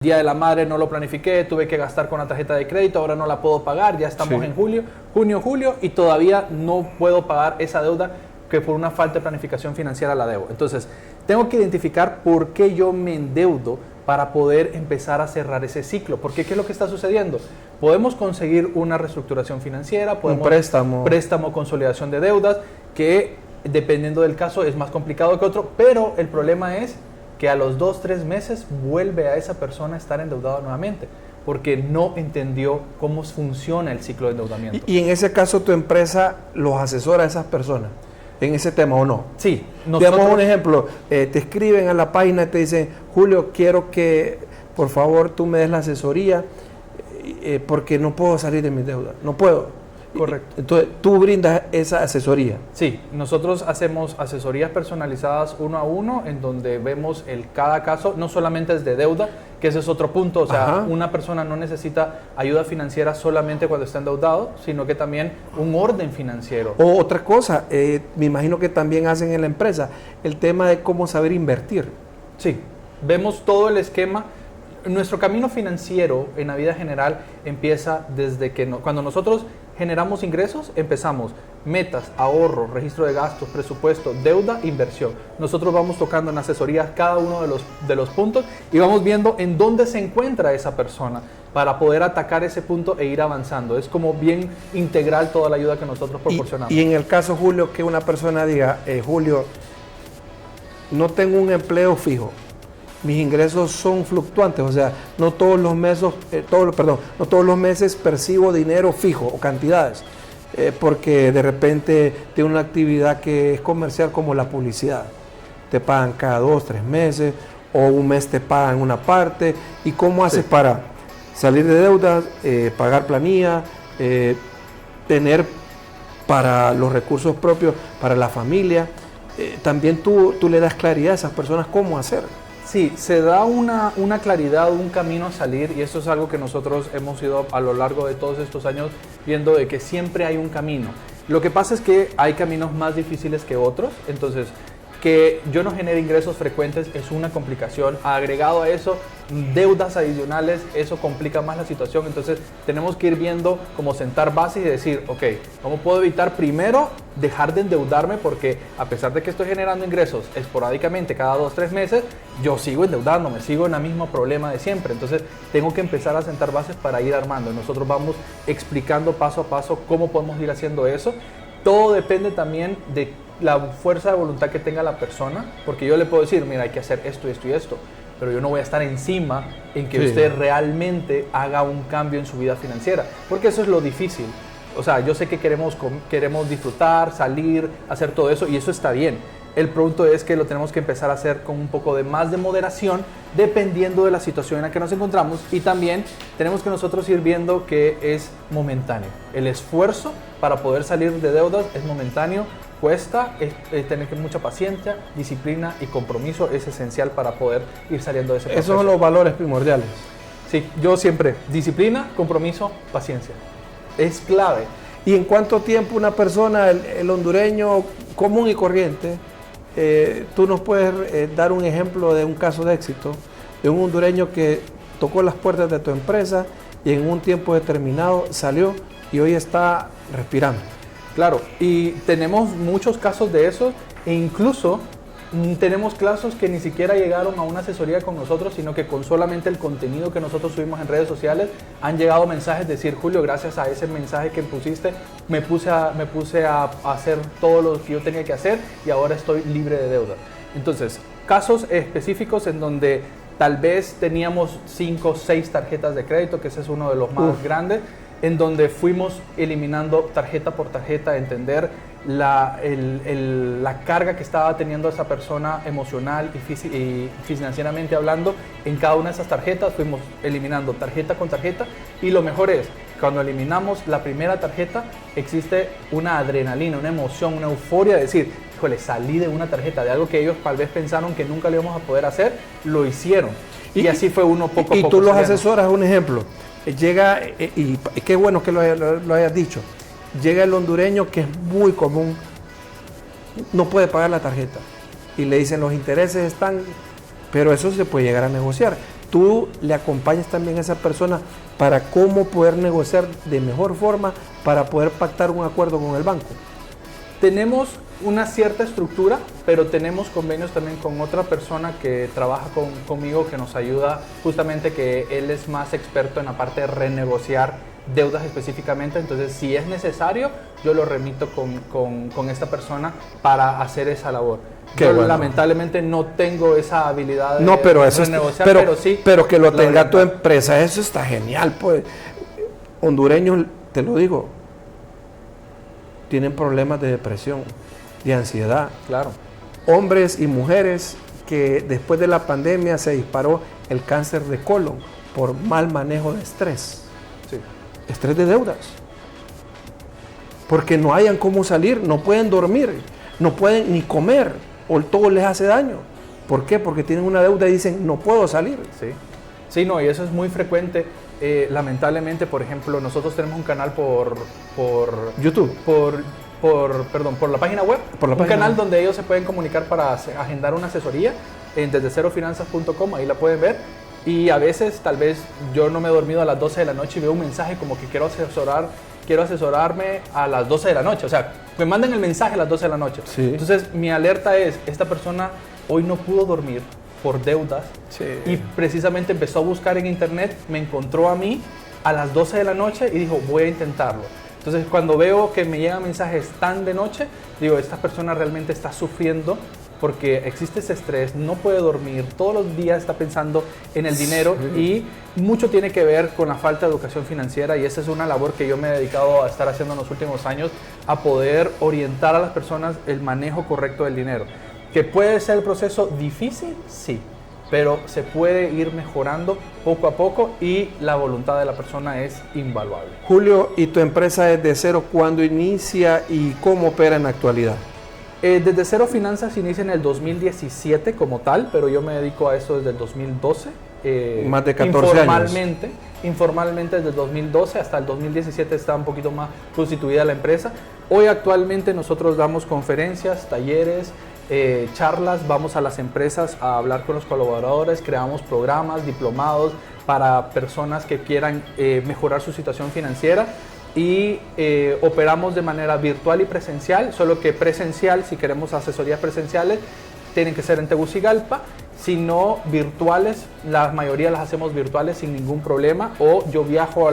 Día de la Madre no lo planifiqué, tuve que gastar con la tarjeta de crédito, ahora no la puedo pagar, ya estamos en junio, y todavía no puedo pagar esa deuda que por una falta de planificación financiera la debo. Entonces, tengo que identificar por qué yo me endeudo para poder empezar a cerrar ese ciclo. Porque ¿qué es lo que está sucediendo? Podemos conseguir una reestructuración financiera, podemos préstamo, consolidación de deudas, que dependiendo del caso es más complicado que otro, pero el problema es que a los 2-3 meses vuelve a esa persona a estar endeudada nuevamente, porque no entendió cómo funciona el ciclo de endeudamiento. Y en ese caso, ¿tu empresa los asesora a esas personas en ese tema o no? Sí. Digamos un ejemplo, te escriben a la página y te dicen, Julio, quiero que por favor tú me des la asesoría porque no puedo salir de mis deudas, no puedo. Correcto. Entonces, tú brindas esa asesoría. Sí, nosotros hacemos asesorías personalizadas 1 a 1, en donde vemos cada caso, no solamente es de deuda, que ese es otro punto, o sea, una persona no necesita ayuda financiera solamente cuando está endeudado, sino que también un orden financiero. O otra cosa, me imagino que también hacen en la empresa, el tema de cómo saber invertir. Sí, vemos todo el esquema. Nuestro camino financiero en la vida general empieza desde que cuando nosotros generamos ingresos, empezamos metas, ahorro, registro de gastos, presupuesto, deuda, inversión. Nosotros vamos tocando en asesorías cada uno de los puntos y vamos viendo en dónde se encuentra esa persona para poder atacar ese punto e ir avanzando. Es como bien integral toda la ayuda que nosotros proporcionamos. Y en el caso, Julio, que una persona diga, Julio, no tengo un empleo fijo, mis ingresos son fluctuantes, o sea, no todos los meses percibo dinero fijo o cantidades, porque de repente tiene una actividad que es comercial como la publicidad. Te pagan cada 2-3 meses, o un mes te pagan una parte. ¿Y cómo haces para salir de deudas, pagar planilla, tener para los recursos propios, para la familia? También tú le das claridad a esas personas cómo hacer. Sí, se da una claridad, un camino a salir, y esto es algo que nosotros hemos ido a lo largo de todos estos años viendo, de que siempre hay un camino. Lo que pasa es que hay caminos más difíciles que otros, entonces que yo no genere ingresos frecuentes es una complicación. Agregado a eso, deudas adicionales, eso complica más la situación. Entonces tenemos que ir viendo cómo sentar bases y decir, ok, ¿cómo puedo evitar primero dejar de endeudarme? Porque a pesar de que estoy generando ingresos esporádicamente cada 2-3 meses, yo sigo endeudándome, sigo en el mismo problema de siempre. Entonces tengo que empezar a sentar bases para ir armando. Nosotros vamos explicando paso a paso cómo podemos ir haciendo eso. Todo depende también de la fuerza de voluntad que tenga la persona, porque yo le puedo decir, mira, hay que hacer esto y esto y esto, pero yo no voy a estar encima en que usted realmente haga un cambio en su vida financiera, porque eso es lo difícil. O sea, yo sé que queremos disfrutar, salir, hacer todo eso, y eso está bien. El punto es que lo tenemos que empezar a hacer con un poco más de moderación, dependiendo de la situación en la que nos encontramos, y también tenemos que nosotros ir viendo que es momentáneo. El esfuerzo para poder salir de deudas es momentáneo, cuesta, tener mucha paciencia, disciplina y compromiso es esencial para poder ir saliendo de ese proceso. Esos son los valores primordiales. Sí, yo siempre, disciplina, compromiso, paciencia. Es clave. ¿Y en cuánto tiempo una persona, el hondureño común y corriente, tú nos puedes dar un ejemplo de un caso de éxito, de un hondureño que tocó las puertas de tu empresa y en un tiempo determinado salió y hoy está respirando? Claro, y tenemos muchos casos de eso, e incluso tenemos casos que ni siquiera llegaron a una asesoría con nosotros, sino que con solamente el contenido que nosotros subimos en redes sociales han llegado mensajes de decir, Julio, gracias a ese mensaje que pusiste, me puse a hacer todo lo que yo tenía que hacer y ahora estoy libre de deuda. Entonces, casos específicos en donde tal vez teníamos 5 o 6 tarjetas de crédito, que ese es uno de los más grandes, en donde fuimos eliminando tarjeta por tarjeta, entender la carga que estaba teniendo esa persona emocional y financieramente hablando en cada una de esas tarjetas. Fuimos eliminando tarjeta con tarjeta, y lo mejor es, cuando eliminamos la primera tarjeta, existe una adrenalina, una emoción, una euforia de decir, híjole, salí de una tarjeta, de algo que ellos tal vez pensaron que nunca le íbamos a poder hacer, lo hicieron. Y así fue uno poco a poco. Y tú los asesoras, un ejemplo. Llega, y qué bueno que lo hayas dicho, llega el hondureño que es muy común, no puede pagar la tarjeta y le dicen los intereses están, pero eso se puede llegar a negociar. tú le acompañes también a esa persona para cómo poder negociar de mejor forma para poder pactar un acuerdo con el banco. Tenemos una cierta estructura, pero tenemos convenios también con otra persona que trabaja conmigo, que nos ayuda justamente, que él es más experto en la parte de renegociar deudas específicamente. Entonces, si es necesario, yo lo remito con esta persona para hacer esa labor. Yo bueno. Lamentablemente no tengo esa habilidad de renegociar, pero sí. Pero que lo tenga tu empresa, eso está genial, pues. Hondureños, te lo digo, tienen problemas de depresión, de ansiedad. Claro. Hombres y mujeres que después de la pandemia se disparó el cáncer de colon por mal manejo de estrés. Sí. Estrés de deudas. Porque no hayan cómo salir, no pueden dormir, no pueden ni comer, o todo les hace daño. ¿Por qué? Porque tienen una deuda y dicen, no puedo salir. Sí, sí, no, y eso es muy frecuente. Lamentablemente, por ejemplo, nosotros tenemos un canal por YouTube. Por la página web. Por la un página canal web. donde ellos se pueden comunicar para agendar una asesoría en desde0finanzas.com, ahí la pueden ver. Y a veces, tal vez, yo no me he dormido a las 12 de la noche y veo un mensaje como que quiero asesorarme a las 12 de la noche. O sea, me mandan el mensaje a las 12 de la noche. Sí. Entonces, mi alerta es, esta persona hoy no pudo dormir por deudas, Sí. y precisamente empezó a buscar en internet, me encontró a mí a las 12 de la noche y dijo, voy a intentarlo. Entonces, cuando veo que me llegan mensajes tan de noche, digo, esta persona realmente está sufriendo porque existe ese estrés, no puede dormir, todos los días está pensando en el dinero, y mucho tiene que ver con la falta de educación financiera, y esa es una labor que yo me he dedicado a estar haciendo en los últimos años, a poder orientar a las personas el manejo correcto del dinero. ¿Que puede ser el proceso difícil? Sí, pero se puede ir mejorando poco a poco y la voluntad de la persona es invaluable. Julio, ¿y tu empresa es de cero cuándo inicia y cómo opera en la actualidad? Desde Cero Finanzas inicia en el 2017 como tal, pero yo me dedico a eso desde el 2012. Más de 14 años. Informalmente desde el 2012 hasta el 2017 está un poquito más constituida la empresa. Hoy actualmente nosotros damos conferencias, talleres, charlas, vamos a las empresas a hablar con los colaboradores, creamos programas, diplomados para personas que quieran mejorar su situación financiera, y operamos de manera virtual y presencial, solo que presencial, si queremos asesorías presenciales, tienen que ser en Tegucigalpa, si no virtuales, la mayoría las hacemos virtuales sin ningún problema, o yo viajo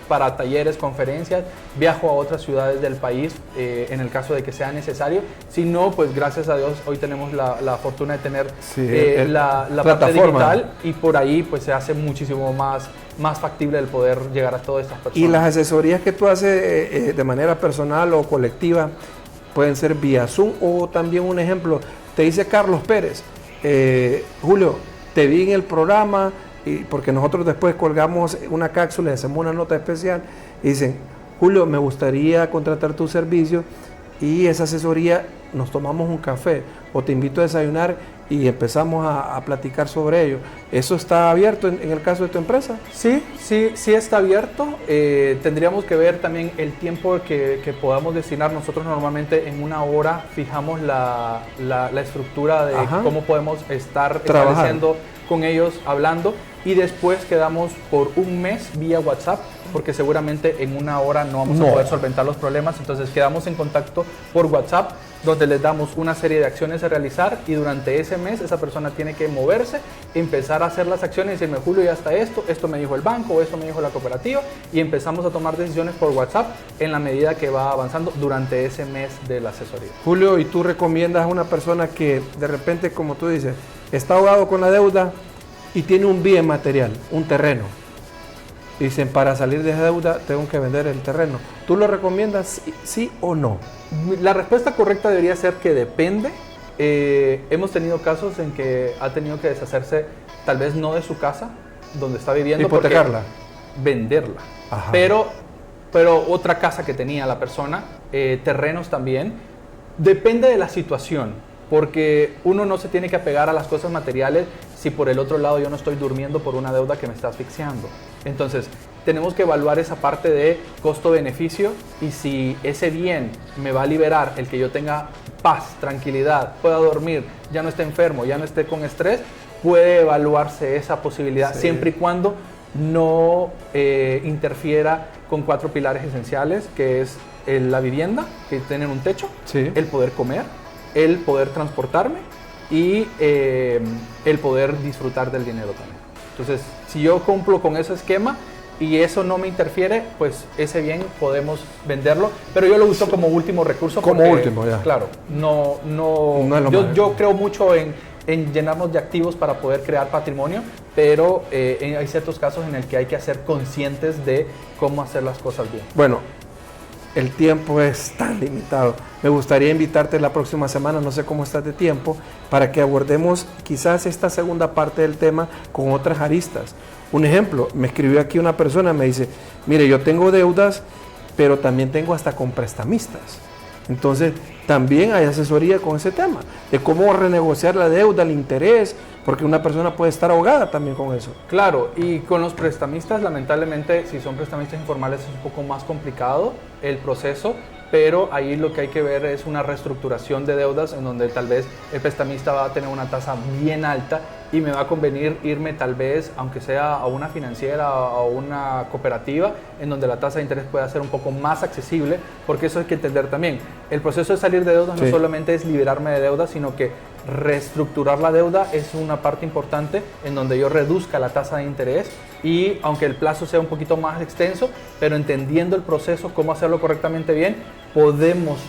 para talleres, conferencias, viajo a otras ciudades del país en el caso de que sea necesario. Si no, pues gracias a Dios hoy tenemos la fortuna de tener la parte digital, y por ahí pues se hace muchísimo más factible el poder llegar a todas estas personas. Y las asesorías que tú haces de manera personal o colectiva pueden ser vía Zoom, o también un ejemplo, te dice Carlos Pérez, Julio, te vi en el programa, porque nosotros después colgamos una cápsula y hacemos una nota especial, y dicen, Julio, me gustaría contratar tu servicio y esa asesoría, nos tomamos un café o te invito a desayunar y empezamos a platicar sobre ello. ¿Eso está abierto en el caso de tu empresa? Sí está abierto. Tendríamos que ver también el tiempo que podamos destinar. Nosotros normalmente en una hora fijamos la estructura de cómo podemos estar estableciendo con ellos, hablando, y después quedamos por un mes vía WhatsApp, porque seguramente en una hora no vamos a poder solventar los problemas. Entonces quedamos en contacto por WhatsApp, donde les damos una serie de acciones a realizar, y durante ese mes esa persona tiene que moverse, empezar a hacer las acciones y decirme, Julio, ya está esto me dijo el banco, o esto me dijo la cooperativa, y empezamos a tomar decisiones por WhatsApp en la medida que va avanzando durante ese mes de la asesoría. Julio, ¿y tú recomiendas a una persona que de repente, como tú dices, está ahogado con la deuda y tiene un bien material, un terreno? Dicen, para salir de esa deuda tengo que vender el terreno. ¿Tú lo recomiendas, sí o no? La respuesta correcta debería ser que depende. Hemos tenido casos en que ha tenido que deshacerse, tal vez no de su casa donde está viviendo, hipotecarla, venderla. Ajá. Pero otra casa que tenía la persona, terrenos también. Depende de la situación, porque uno no se tiene que apegar a las cosas materiales si por el otro lado yo no estoy durmiendo por una deuda que me está asfixiando. Entonces, tenemos que evaluar esa parte de costo-beneficio, y si ese bien me va a liberar el que yo tenga paz, tranquilidad, pueda dormir, ya no esté enfermo, ya no esté con estrés, puede evaluarse esa posibilidad, Sí. siempre y cuando no interfiera con 4 pilares esenciales, que es la vivienda, que tener un techo, Sí. el poder comer, el poder transportarme y el poder disfrutar del dinero también. Entonces, si yo cumplo con ese esquema y eso no me interfiere, pues ese bien podemos venderlo, pero yo lo uso como último recurso. Como porque, último, ya. Claro, no es lo más. yo creo mucho en llenarnos de activos para poder crear patrimonio, pero hay ciertos casos en el que hay que ser conscientes de cómo hacer las cosas bien. Bueno, el tiempo es tan limitado. Me gustaría invitarte la próxima semana, no sé cómo estás de tiempo, para que abordemos quizás esta segunda parte del tema con otras aristas. Un ejemplo, me escribió aquí una persona, me dice, mire, yo tengo deudas, pero también tengo hasta con prestamistas. Entonces, también hay asesoría con ese tema, de cómo renegociar la deuda, el interés, porque una persona puede estar ahogada también con eso. Claro, y con los prestamistas, lamentablemente, si son prestamistas informales es un poco más complicado el proceso, pero ahí lo que hay que ver es una reestructuración de deudas en donde tal vez el prestamista va a tener una tasa bien alta y me va a convenir irme tal vez, aunque sea a una financiera o a una cooperativa, en donde la tasa de interés pueda ser un poco más accesible, porque eso hay que entender también. El proceso de salir de deudas no solamente es liberarme de deudas, sino que reestructurar la deuda es una parte importante en donde yo reduzca la tasa de interés y aunque el plazo sea un poquito más extenso, pero entendiendo el proceso, cómo hacerlo correctamente bien, podemos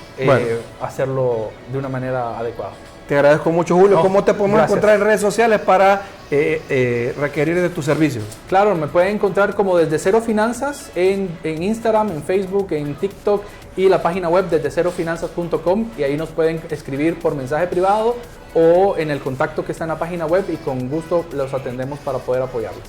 hacerlo de una manera adecuada. Te agradezco mucho, Julio. ¿Cómo te podemos Gracias. encontrar en redes sociales para requerir de tus servicios? Claro, me pueden encontrar como Desde Cero Finanzas en Instagram, en Facebook, en TikTok y la página web desdecerofinanzas.com, y ahí nos pueden escribir por mensaje privado o en el contacto que está en la página web y con gusto los atendemos para poder apoyarlos.